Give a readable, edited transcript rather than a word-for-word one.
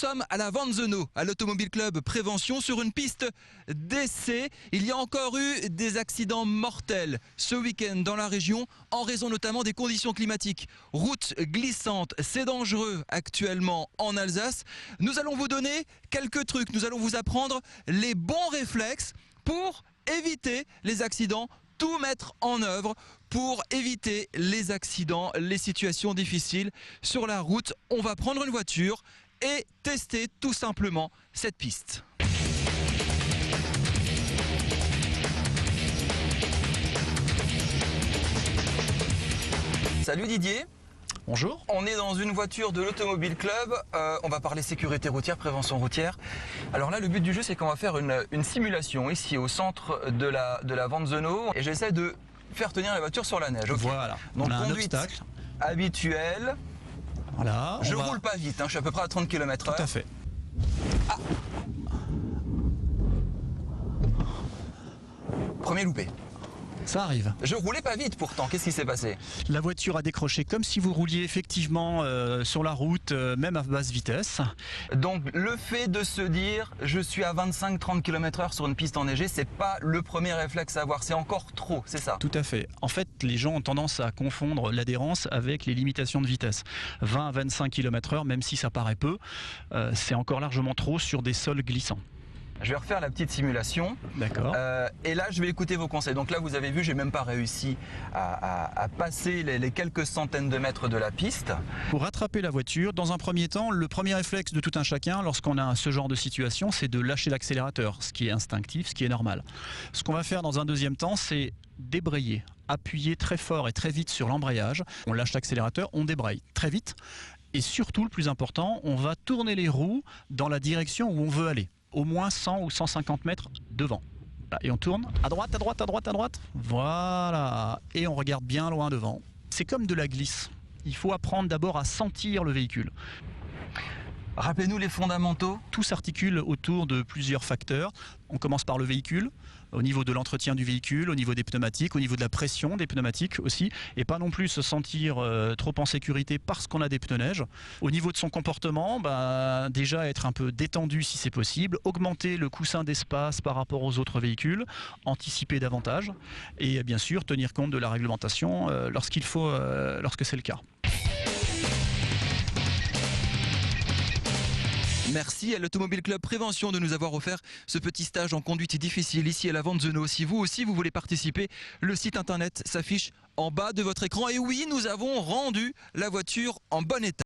sommes à la Vanzeno, à l'Automobile Club Prévention, sur une piste d'essai. Il y a encore eu des accidents mortels ce week-end dans la région, en raison notamment des conditions climatiques. Route glissante, c'est dangereux actuellement en Alsace. Nous allons vous donner quelques trucs, nous allons vous apprendre les bons réflexes pour éviter les accidents, tout mettre en œuvre pour éviter les accidents, les situations difficiles sur la route. On va prendre une voiture et tester tout simplement cette piste. Salut Didier. Bonjour. On est dans une voiture de l'Automobile Club, on va parler sécurité routière, prévention routière. Alors là, le but du jeu, c'est qu'on va faire une simulation ici au centre de la Vanzeno et j'essaie de faire tenir la voiture sur la neige. Okay. Voilà, donc on a un conduite obstacle habituelle. Voilà, je roule pas vite, je suis à peu près à 30 km/h. Tout à fait. Ah. Premier loupé. Ça arrive. Je roulais pas vite pourtant, qu'est-ce qui s'est passé? La voiture a décroché comme si vous rouliez effectivement sur la route, même à basse vitesse. Donc le fait de se dire je suis à 25-30 km/h sur une piste enneigée, c'est pas le premier réflexe à avoir, c'est encore trop, c'est ça? Tout à fait. En fait, les gens ont tendance à confondre l'adhérence avec les limitations de vitesse. 20 à 25 km/h, même si ça paraît peu, c'est encore largement trop sur des sols glissants. Je vais refaire la petite simulation. D'accord. Et là, je vais écouter vos conseils. Donc là, vous avez vu, j'ai même pas réussi à passer les quelques centaines de mètres de la piste. Pour rattraper la voiture, dans un premier temps, le premier réflexe de tout un chacun, lorsqu'on a ce genre de situation, c'est de lâcher l'accélérateur, ce qui est instinctif, ce qui est normal. Ce qu'on va faire dans un deuxième temps, c'est débrayer, appuyer très fort et très vite sur l'embrayage. On lâche l'accélérateur, on débraye très vite. Et surtout, le plus important, on va tourner les roues dans la direction où on veut aller. Au moins 100 ou 150 mètres devant. Et on tourne à droite, à droite, à droite, à droite. Voilà. Et on regarde bien loin devant. C'est comme de la glisse. Il faut apprendre d'abord à sentir le véhicule. Rappelez-nous les fondamentaux. Tout s'articule autour de plusieurs facteurs. On commence par le véhicule, au niveau de l'entretien du véhicule, au niveau des pneumatiques, au niveau de la pression des pneumatiques aussi, et pas non plus se sentir trop en sécurité parce qu'on a des pneus neige. Au niveau de son comportement, déjà être un peu détendu si c'est possible, augmenter le coussin d'espace par rapport aux autres véhicules, anticiper davantage, et bien sûr tenir compte de la réglementation lorsqu'il faut, lorsque c'est le cas. Merci à l'Automobile Club Prévention de nous avoir offert ce petit stage en conduite difficile ici à la Vanzeno. Si vous aussi vous voulez participer, le site internet s'affiche en bas de votre écran. Et oui, nous avons rendu la voiture en bon état.